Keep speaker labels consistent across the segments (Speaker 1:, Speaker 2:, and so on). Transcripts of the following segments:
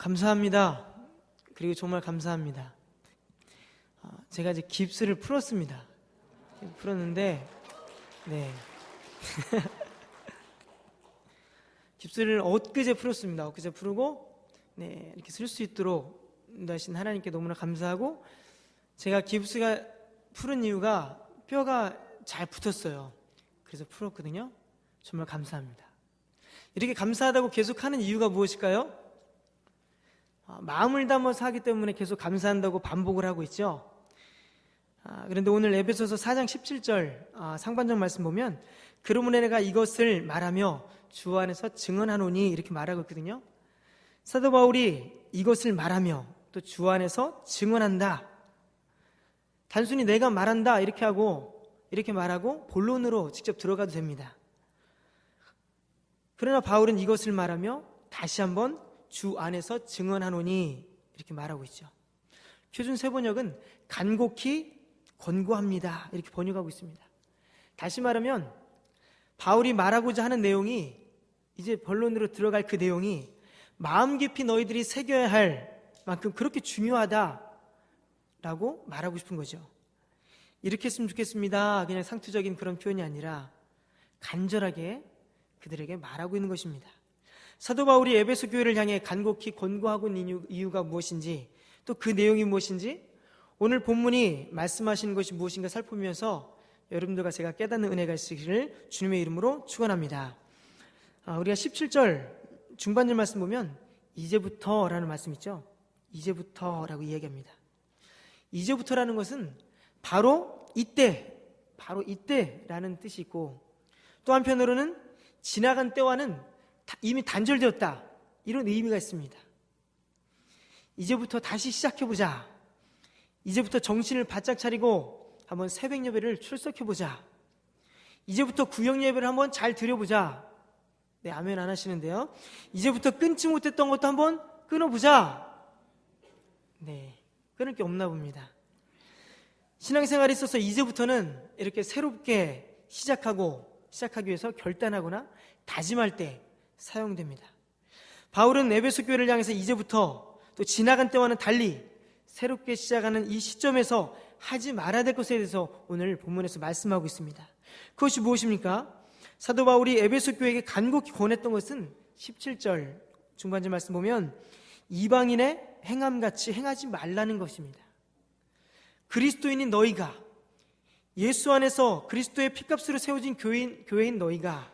Speaker 1: 감사합니다. 그리고 정말 감사합니다. 제가 이제 깁스를 풀었습니다. 풀었는데, 네. 깁스를 엊그제 풀었습니다. 엊그제 풀고, 네, 이렇게 쓸 수 있도록 인도하신 하나님께 너무나 감사하고, 제가 깁스가 풀은 이유가 뼈가 잘 붙었어요. 그래서 풀었거든요. 정말 감사합니다. 이렇게 감사하다고 계속 하는 이유가 무엇일까요? 마음을 담아서 하기 때문에 계속 감사한다고 반복을 하고 있죠. 그런데 오늘 에베소서 4장 17절 상반절 말씀 보면 그러므로 내가 이것을 말하며 주 안에서 증언하노니 이렇게 말하고 있거든요. 사도 바울이 이것을 말하며 또 주 안에서 증언한다. 단순히 내가 말한다 이렇게 말하고 본론으로 직접 들어가도 됩니다. 그러나 바울은 이것을 말하며 다시 한번 주 안에서 증언하노니 이렇게 말하고 있죠. 표준 세번역은 간곡히 권고합니다 이렇게 번역하고 있습니다. 다시 말하면 바울이 말하고자 하는 내용이 이제 본론으로 들어갈 그 내용이 마음 깊이 너희들이 새겨야 할 만큼 그렇게 중요하다라고 말하고 싶은 거죠. 이렇게 했으면 좋겠습니다 그냥 상투적인 그런 표현이 아니라 간절하게 그들에게 말하고 있는 것입니다. 사도 바울이 에베소 교회를 향해 간곡히 권고하고 있는 이유가 무엇인지 또 그 내용이 무엇인지 오늘 본문이 말씀하시는 것이 무엇인가 살펴보면서 여러분들과 제가 깨닫는 은혜가 있으기를 주님의 이름으로 축원합니다. 우리가 17절 중반절 말씀 보면 이제부터라는 말씀 있죠. 이제부터라고 이야기합니다. 이제부터라는 것은 바로 이때라는 뜻이 있고 또 한편으로는 지나간 때와는 이미 단절되었다 이런 의미가 있습니다. 이제부터 다시 시작해보자. 이제부터 정신을 바짝 차리고 한번 새벽 예배를 출석해보자. 이제부터 구역 예배를 한번 잘 드려보자. 네, 아멘 안 하시는데요. 이제부터 끊지 못했던 것도 한번 끊어보자. 네, 끊을 게 없나 봅니다. 신앙생활에 있어서 이제부터는 이렇게 새롭게 시작하기 위해서 결단하거나 다짐할 때 사용됩니다. 바울은 에베소 교회를 향해서 이제부터 또 지나간 때와는 달리 새롭게 시작하는 이 시점에서 하지 말아야 될 것에 대해서 오늘 본문에서 말씀하고 있습니다. 그것이 무엇입니까? 사도 바울이 에베소 교회에게 간곡히 권했던 것은 17절 중반절 말씀 보면 이방인의 행함같이 행하지 말라는 것입니다. 그리스도인인 너희가 예수 안에서 그리스도의 피값으로 세워진 교회인 너희가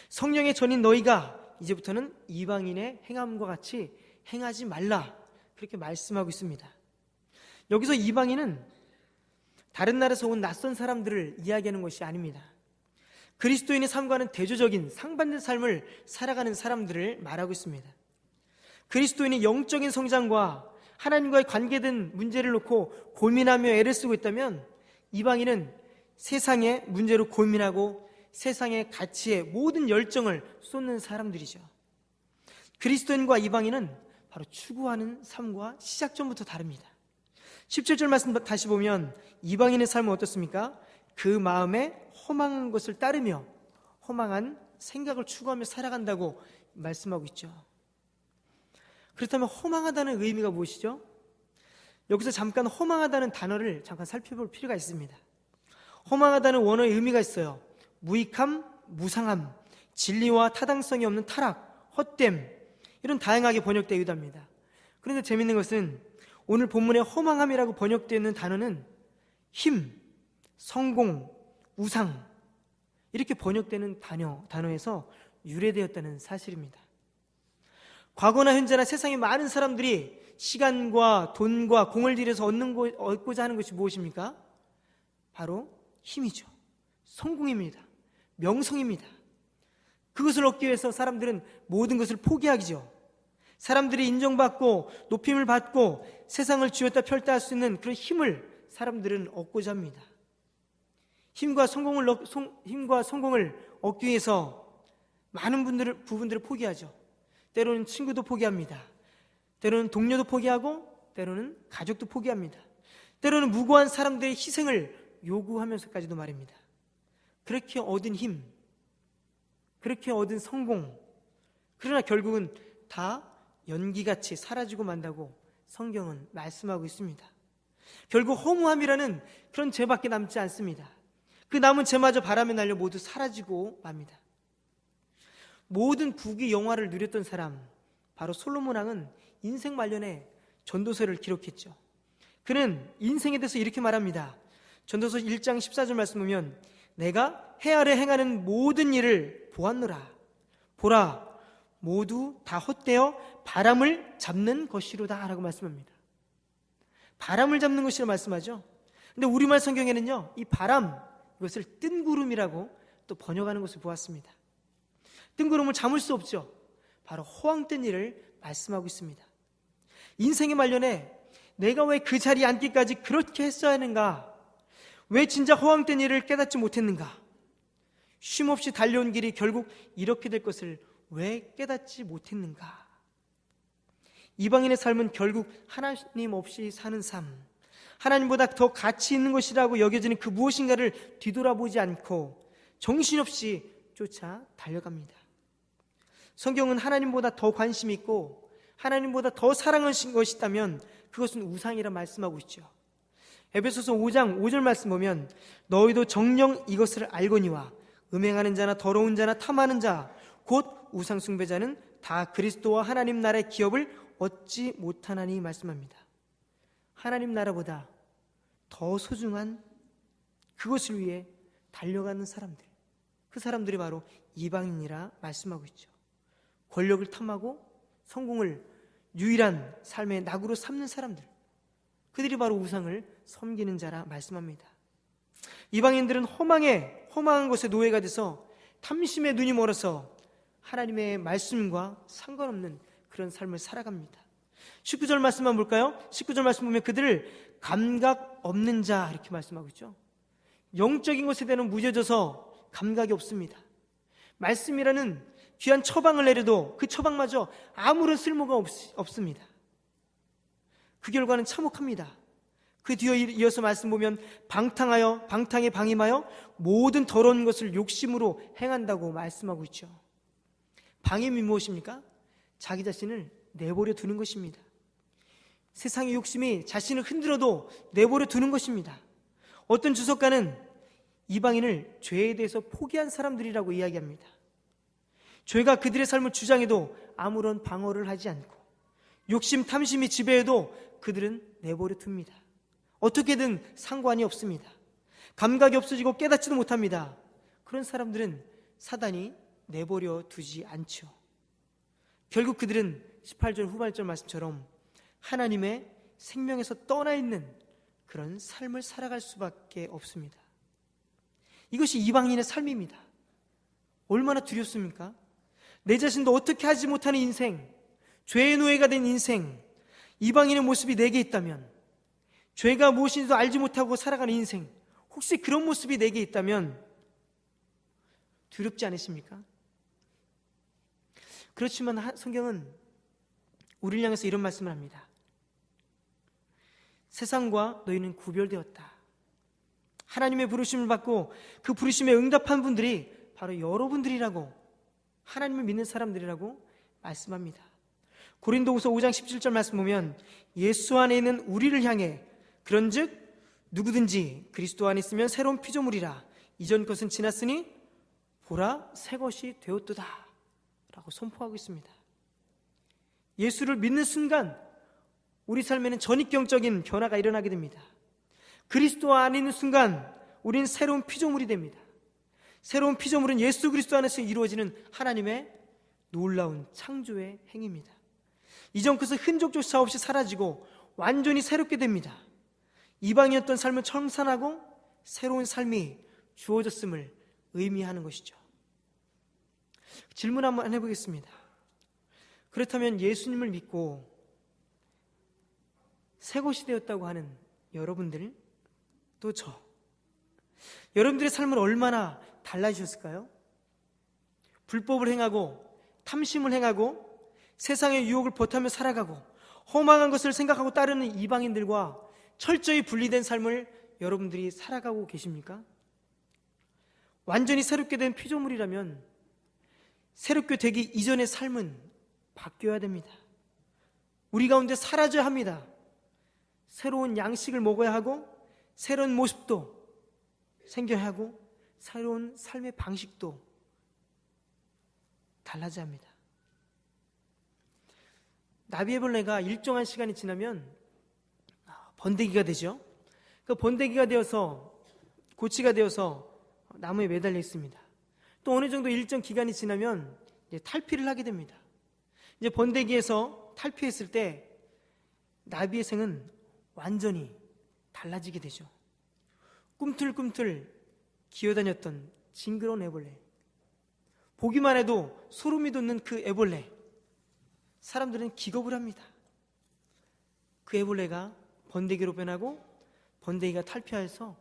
Speaker 1: 성령의 전인 너희가 이제부터는 이방인의 행함과 같이 행하지 말라 그렇게 말씀하고 있습니다. 여기서 이방인은 다른 나라에서 온 낯선 사람들을 이야기하는 것이 아닙니다. 그리스도인의 삶과는 대조적인 상반된 삶을 살아가는 사람들을 말하고 있습니다. 그리스도인이 영적인 성장과 하나님과의 관계된 문제를 놓고 고민하며 애를 쓰고 있다면 이방인은 세상의 문제로 고민하고 세상의 가치에 모든 열정을 쏟는 사람들이죠. 그리스도인과 이방인은 바로 추구하는 삶과 시작점부터 다릅니다. 17절 말씀 다시 보면 이방인의 삶은 어떻습니까? 그 마음에 허망한 것을 따르며 허망한 생각을 추구하며 살아간다고 말씀하고 있죠. 그렇다면 허망하다는 의미가 무엇이죠? 여기서 잠깐 허망하다는 단어를 잠깐 살펴볼 필요가 있습니다. 허망하다는 원어의 의미가 있어요. 무익함, 무상함, 진리와 타당성이 없는 타락, 헛됨 이런 다양하게 번역되기도 합니다. 그런데 재밌는 것은 오늘 본문에 허망함이라고 번역되어 있는 단어는 힘, 성공, 우상 이렇게 번역되는 단어에서 유래되었다는 사실입니다. 과거나 현재나 세상의 많은 사람들이 시간과 돈과 공을 들여서 얻고자 하는 것이 무엇입니까? 바로 힘이죠. 성공입니다. 명성입니다. 그것을 얻기 위해서 사람들은 모든 것을 포기하기죠. 사람들이 인정받고 높임을 받고 세상을 쥐었다 펼다 할 수 있는 그런 힘을 사람들은 얻고자 합니다. 힘과 성공을 얻기 위해서 많은 부분들을 포기하죠. 때로는 친구도 포기합니다. 때로는 동료도 포기하고 때로는 가족도 포기합니다. 때로는 무고한 사람들의 희생을 요구하면서까지도 말입니다. 그렇게 얻은 힘, 그렇게 얻은 성공, 그러나 결국은 다 연기같이 사라지고 만다고 성경은 말씀하고 있습니다. 결국 허무함이라는 그런 죄밖에 남지 않습니다. 그 남은 죄마저 바람에 날려 모두 사라지고 맙니다. 모든 부귀 영화를 누렸던 사람, 바로 솔로몬 왕은 인생 말년에 전도서를 기록했죠. 그는 인생에 대해서 이렇게 말합니다. 전도서 1장 14절 말씀 보면 내가 해 아래 행하는 모든 일을 보았노라. 보라, 모두 다 헛되어 바람을 잡는 것이로다 라고 말씀합니다. 바람을 잡는 것이라 말씀하죠. 근데 우리말 성경에는요, 이 바람, 이것을 뜬구름이라고 또 번역하는 것을 보았습니다. 뜬구름을 잡을 수 없죠. 바로 허황된 일을 말씀하고 있습니다. 인생의 말년에 내가 왜 그 자리에 앉기까지 그렇게 했어야 하는가? 왜 진짜 허황된 일을 깨닫지 못했는가? 쉼없이 달려온 길이 결국 이렇게 될 것을 왜 깨닫지 못했는가? 이방인의 삶은 결국 하나님 없이 사는 삶, 하나님보다 더 가치 있는 것이라고 여겨지는 그 무엇인가를 뒤돌아보지 않고 정신없이 쫓아 달려갑니다. 성경은 하나님보다 더 관심 있고 하나님보다 더 사랑하신 것이 있다면 그것은 우상이라 말씀하고 있죠. 에베소서 5장 5절 말씀 보면 너희도 정녕 이것을 알거니와 음행하는 자나 더러운 자나 탐하는 자 곧 우상 숭배자는 다 그리스도와 하나님 나라의 기업을 얻지 못하나니 말씀합니다. 하나님 나라보다 더 소중한 그것을 위해 달려가는 사람들, 그 사람들이 바로 이방인이라 말씀하고 있죠. 권력을 탐하고 성공을 유일한 삶의 낙으로 삼는 사람들, 그들이 바로 우상을 섬기는 자라 말씀합니다. 이방인들은 허망한 것에 노예가 돼서 탐심에 눈이 멀어서 하나님의 말씀과 상관없는 그런 삶을 살아갑니다. 19절 말씀만 볼까요? 19절 말씀 보면 그들을 감각 없는 자 이렇게 말씀하고 있죠. 영적인 것에 대한 무뎌져서 감각이 없습니다. 말씀이라는 귀한 처방을 내려도 그 처방마저 아무런 쓸모가 없습니다. 그 결과는 참혹합니다. 그 뒤에 이어서 말씀 보면 방탕에 방임하여 모든 더러운 것을 욕심으로 행한다고 말씀하고 있죠. 방임이 무엇입니까? 자기 자신을 내버려 두는 것입니다. 세상의 욕심이 자신을 흔들어도 내버려 두는 것입니다. 어떤 주석가는 이방인을 죄에 대해서 포기한 사람들이라고 이야기합니다. 죄가 그들의 삶을 주장해도 아무런 방어를 하지 않고 욕심, 탐심이 지배해도 그들은 내버려 둡니다. 어떻게든 상관이 없습니다. 감각이 없어지고 깨닫지도 못합니다. 그런 사람들은 사단이 내버려 두지 않죠. 결국 그들은 18절 후반절 말씀처럼 하나님의 생명에서 떠나 있는 그런 삶을 살아갈 수밖에 없습니다. 이것이 이방인의 삶입니다. 얼마나 두렵습니까? 내 자신도 어떻게 하지 못하는 인생, 죄의 노예가 된 인생, 이방인의 모습이 내게 있다면, 죄가 무엇인지도 알지 못하고 살아가는 인생, 혹시 그런 모습이 내게 있다면 두렵지 않으십니까? 그렇지만 성경은 우리를 향해서 이런 말씀을 합니다. 세상과 너희는 구별되었다. 하나님의 부르심을 받고 그 부르심에 응답한 분들이 바로 여러분들이라고, 하나님을 믿는 사람들이라고 말씀합니다. 고린도후서 5장 17절 말씀 보면 예수 안에 있는 우리를 향해 그런즉 누구든지 그리스도 안에 있으면 새로운 피조물이라 이전 것은 지났으니 보라 새 것이 되었도다 라고 선포하고 있습니다. 예수를 믿는 순간 우리 삶에는 전입경적인 변화가 일어나게 됩니다. 그리스도 안에 있는 순간 우리는 새로운 피조물이 됩니다. 새로운 피조물은 예수 그리스도 안에서 이루어지는 하나님의 놀라운 창조의 행위입니다. 이전 것은 흔적조차 없이 사라지고 완전히 새롭게 됩니다. 이방이었던 삶을 청산하고 새로운 삶이 주어졌음을 의미하는 것이죠. 질문 한번 해보겠습니다. 그렇다면 예수님을 믿고 새 것이 되었다고 하는 여러분들, 또 저, 여러분들의 삶은 얼마나 달라지셨을까요? 불법을 행하고 탐심을 행하고 세상의 유혹을 버타며 살아가고 허망한 것을 생각하고 따르는 이방인들과 철저히 분리된 삶을 여러분들이 살아가고 계십니까? 완전히 새롭게 된 피조물이라면 새롭게 되기 이전의 삶은 바뀌어야 됩니다. 우리 가운데 사라져야 합니다. 새로운 양식을 먹어야 하고 새로운 모습도 생겨야 하고 새로운 삶의 방식도 달라져야 합니다. 나비애벌레가 일정한 시간이 지나면 번데기가 되죠. 그 번데기가 되어서 고치가 되어서 나무에 매달려 있습니다. 또 어느 정도 일정 기간이 지나면 이제 탈피를 하게 됩니다. 이제 번데기에서 탈피했을 때 나비의 생은 완전히 달라지게 되죠. 꿈틀꿈틀 기어다녔던 징그러운 애벌레, 보기만 해도 소름이 돋는 그 애벌레, 사람들은 기겁을 합니다. 그 애벌레가 번데기로 변하고 번데기가 탈피해서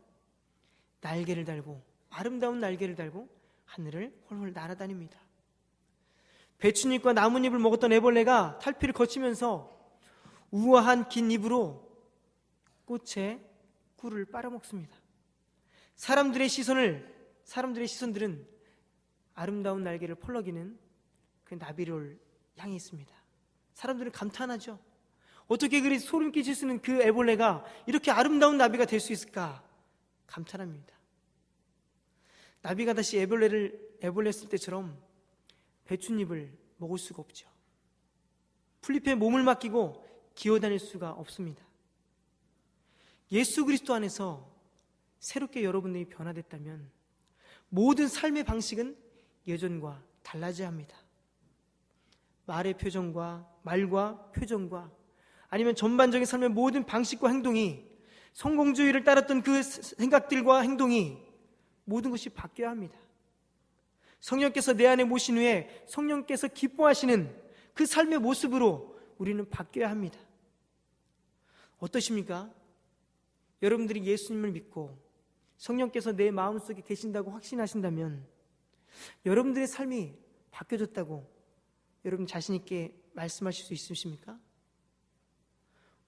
Speaker 1: 날개를 달고, 아름다운 날개를 달고 하늘을 홀홀 날아다닙니다. 배춧잎과 나뭇잎을 먹었던 애벌레가 탈피를 거치면서 우아한 긴 입으로 꽃의 꿀을 빨아먹습니다. 사람들의 시선들은 아름다운 날개를 펄럭이는 그 나비를 향해 있습니다. 사람들은 감탄하죠. 어떻게 그리 소름 끼칠 수 있는 그 애벌레가 이렇게 아름다운 나비가 될 수 있을까? 감탄합니다. 나비가 다시 애벌레였을 때처럼 배춧잎을 먹을 수가 없죠. 풀잎에 몸을 맡기고 기어다닐 수가 없습니다. 예수 그리스도 안에서 새롭게 여러분들이 변화됐다면 모든 삶의 방식은 예전과 달라져야 합니다. 말과 표정과 아니면 전반적인 삶의 모든 방식과 행동이, 성공주의를 따랐던 그 생각들과 행동이 모든 것이 바뀌어야 합니다. 성령께서 내 안에 모신 후에 성령께서 기뻐하시는 그 삶의 모습으로 우리는 바뀌어야 합니다. 어떠십니까? 여러분들이 예수님을 믿고 성령께서 내 마음속에 계신다고 확신하신다면 여러분들의 삶이 바뀌어졌다고 여러분 자신 있게 말씀하실 수 있으십니까?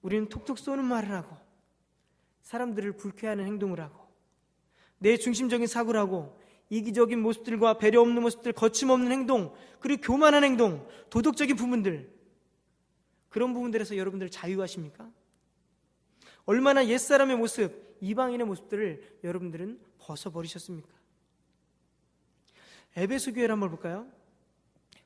Speaker 1: 우리는 톡톡 쏘는 말을 하고 사람들을 불쾌하는 행동을 하고 내 중심적인 사고를 하고 이기적인 모습들과 배려 없는 모습들, 거침없는 행동, 그리고 교만한 행동, 도덕적인 부분들, 그런 부분들에서 여러분들 자유하십니까? 얼마나 옛사람의 모습, 이방인의 모습들을 여러분들은 벗어버리셨습니까? 에베소 교회를 한번 볼까요?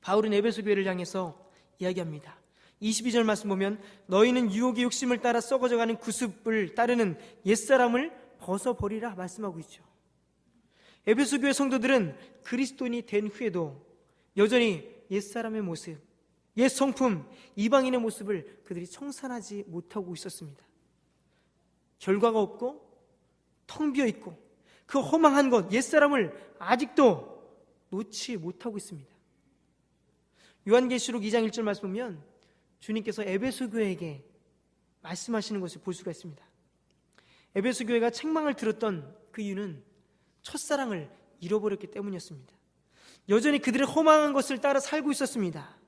Speaker 1: 바울은 에베소 교회를 향해서 이야기합니다. 22절 말씀 보면 너희는 유혹의 욕심을 따라 썩어져가는 구습을 따르는 옛사람을 벗어버리라 말씀하고 있죠. 에베소 교회 성도들은 그리스도인이 된 후에도 여전히 옛사람의 모습, 옛 성품, 이방인의 모습을 그들이 청산하지 못하고 있었습니다. 결과가 없고 텅 비어 있고 그 허망한 것, 옛사람을 아직도 놓지 못하고 있습니다. 요한계시록 2장 1절 말씀 보면 주님께서 에베소 교회에게 말씀하시는 것을 볼 수가 있습니다. 에베소 교회가 책망을 들었던 그 이유는 첫사랑을 잃어버렸기 때문이었습니다. 여전히 그들의 허망한 것을 따라 살고 있었습니다.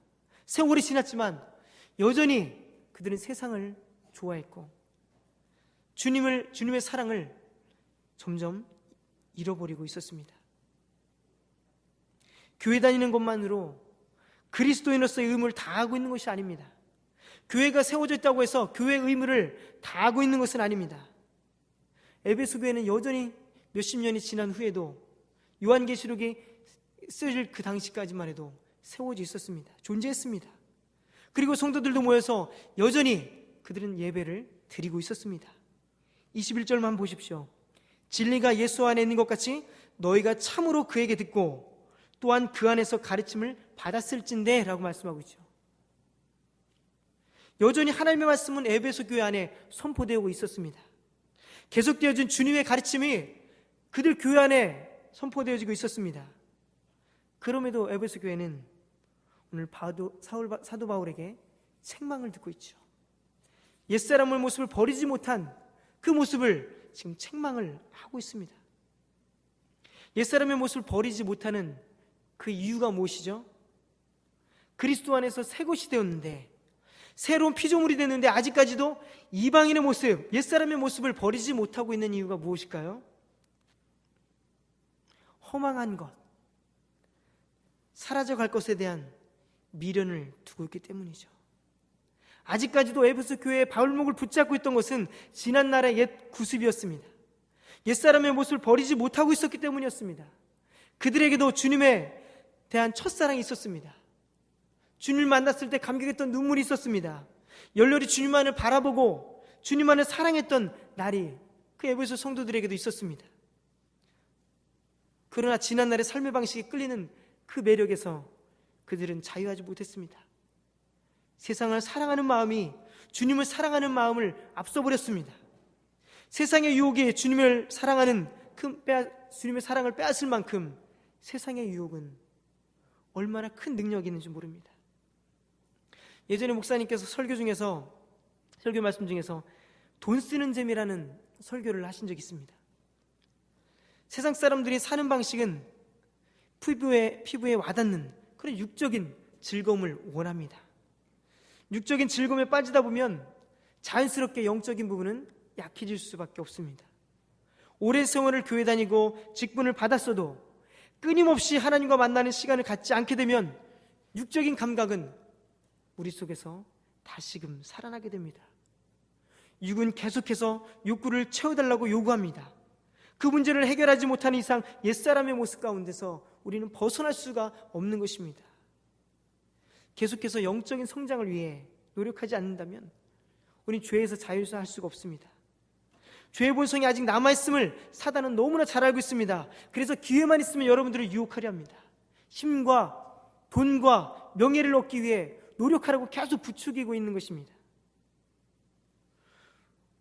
Speaker 1: 세월이 지났지만 여전히 그들은 세상을 좋아했고 주님의 사랑을 점점 잃어버리고 있었습니다. 교회 다니는 것만으로 그리스도인으로서의 의무를 다하고 있는 것이 아닙니다. 교회가 세워져 있다고 해서 교회의 의무를 다하고 있는 것은 아닙니다. 에베소 교회는 여전히 몇십 년이 지난 후에도 요한계시록이 쓰일 그 당시까지만 해도 세워져 있었습니다. 존재했습니다. 그리고 성도들도 모여서 여전히 그들은 예배를 드리고 있었습니다. 21절만 보십시오. 진리가 예수 안에 있는 것 같이 너희가 참으로 그에게 듣고 또한 그 안에서 가르침을 받았을진데 라고 말씀하고 있죠. 여전히 하나님의 말씀은 에베소 교회 안에 선포되고 있었습니다. 계속되어진 주님의 가르침이 그들 교회 안에 선포되어지고 있었습니다. 그럼에도 에베소 교회는 오늘 사도 바울에게 책망을 듣고 있죠. 옛사람의 모습을 버리지 못한 그 모습을 지금 책망을 하고 있습니다. 옛사람의 모습을 버리지 못하는 그 이유가 무엇이죠? 그리스도 안에서 새 것이 되었는데, 새로운 피조물이 됐는데 아직까지도 이방인의 모습, 옛사람의 모습을 버리지 못하고 있는 이유가 무엇일까요? 허망한 것, 사라져갈 것에 대한 미련을 두고 있기 때문이죠. 아직까지도 에베소 교회의 발목을 붙잡고 있던 것은 지난날의 옛 구습이었습니다. 옛사람의 모습을 버리지 못하고 있었기 때문이었습니다. 그들에게도 주님에 대한 첫사랑이 있었습니다. 주님을 만났을 때 감격했던 눈물이 있었습니다. 열렬히 주님만을 바라보고 주님만을 사랑했던 날이 그 에베소 성도들에게도 있었습니다. 그러나 지난날의 삶의 방식에 끌리는 그 매력에서 그들은 자유하지 못했습니다. 세상을 사랑하는 마음이 주님을 사랑하는 마음을 앞서버렸습니다. 세상의 유혹에 주님의 사랑을 빼앗을 만큼 세상의 유혹은 얼마나 큰 능력이 있는지 모릅니다. 예전에 목사님께서 설교 말씀 중에서 돈 쓰는 재미라는 설교를 하신 적이 있습니다. 세상 사람들이 사는 방식은 피부에 와닿는 그런 육적인 즐거움을 원합니다. 육적인 즐거움에 빠지다 보면 자연스럽게 영적인 부분은 약해질 수밖에 없습니다. 오랜 세월을 교회 다니고 직분을 받았어도 끊임없이 하나님과 만나는 시간을 갖지 않게 되면 육적인 감각은 우리 속에서 다시금 살아나게 됩니다. 육은 계속해서 욕구를 채워달라고 요구합니다. 그 문제를 해결하지 못하는 이상 옛사람의 모습 가운데서 우리는 벗어날 수가 없는 것입니다. 계속해서 영적인 성장을 위해 노력하지 않는다면 우리는 죄에서 자유할 수가 없습니다. 죄의 본성이 아직 남아있음을 사단은 너무나 잘 알고 있습니다. 그래서 기회만 있으면 여러분들을 유혹하려 합니다. 힘과 돈과 명예를 얻기 위해 노력하라고 계속 부추기고 있는 것입니다.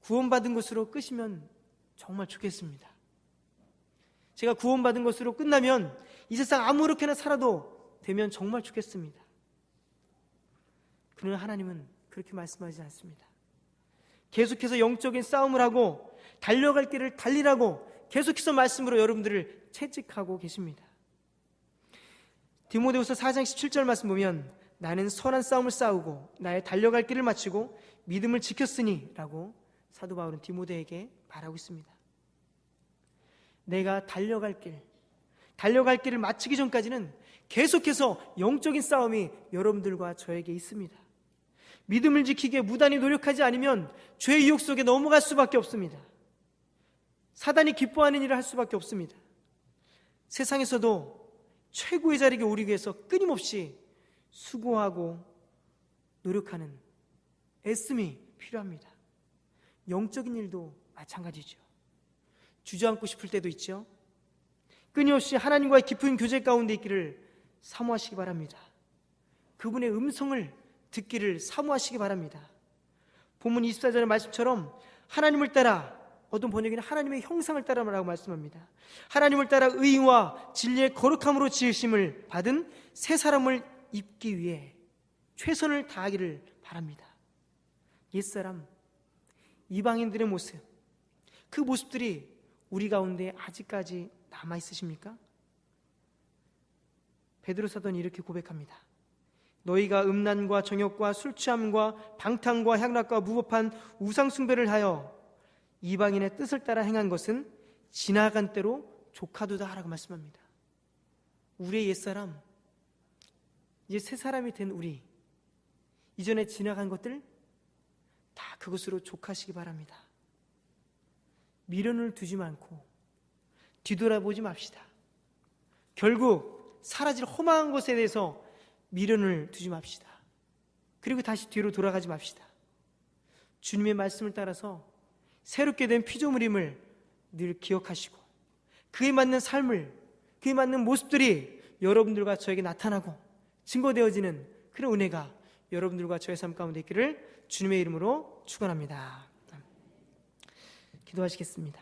Speaker 1: 구원받은 것으로 끝이면 정말 좋겠습니다. 제가 구원받은 것으로 끝나면 이 세상 아무렇게나 살아도 되면 정말 좋겠습니다. 그러나 하나님은 그렇게 말씀하지 않습니다. 계속해서 영적인 싸움을 하고 달려갈 길을 달리라고 계속해서 말씀으로 여러분들을 채찍하고 계십니다. 디모데후서 4장 17절 말씀 보면 나는 선한 싸움을 싸우고 나의 달려갈 길을 마치고 믿음을 지켰으니 라고 사도 바울은 디모데에게 말하고 있습니다. 내가 달려갈 길을 마치기 전까지는 계속해서 영적인 싸움이 여러분들과 저에게 있습니다. 믿음을 지키기에 무단히 노력하지 않으면 죄의 유혹 속에 넘어갈 수밖에 없습니다. 사단이 기뻐하는 일을 할 수밖에 없습니다. 세상에서도 최고의 자리에 오르기 위해서 끊임없이 수고하고 노력하는 애씀이 필요합니다. 영적인 일도 마찬가지죠. 주저앉고 싶을 때도 있죠. 끊임없이 하나님과의 깊은 교제 가운데 있기를 사모하시기 바랍니다. 그분의 음성을 듣기를 사모하시기 바랍니다. 본문 24절의 말씀처럼 하나님을 따라, 어떤 번역에는 하나님의 형상을 따라라고 말씀합니다. 하나님을 따라 의와 진리의 거룩함으로 지으심을 받은 새 사람을 입기 위해 최선을 다하기를 바랍니다. 옛사람, 이방인들의 모습, 그 모습들이 우리 가운데 아직까지 남아있으십니까? 베드로 사도는 이렇게 고백합니다. 너희가 음란과 정욕과 술취함과 방탕과 향락과 무법한 우상숭배를 하여 이방인의 뜻을 따라 행한 것은 지나간 때로 족하도다 하라고 말씀합니다. 우리의 옛사람, 이제 새 사람이 된 우리, 이전에 지나간 것들 다 그것으로 족하시기 바랍니다. 미련을 두지 않고 뒤돌아보지 맙시다. 결국 사라질 허망한 것에 대해서 미련을 두지 맙시다. 그리고 다시 뒤로 돌아가지 맙시다. 주님의 말씀을 따라서 새롭게 된 피조물임을 늘 기억하시고 그에 맞는 삶을, 그에 맞는 모습들이 여러분들과 저에게 나타나고 증거되어지는 그런 은혜가 여러분들과 저의 삶 가운데 있기를 주님의 이름으로 축원합니다. 기도하시겠습니다.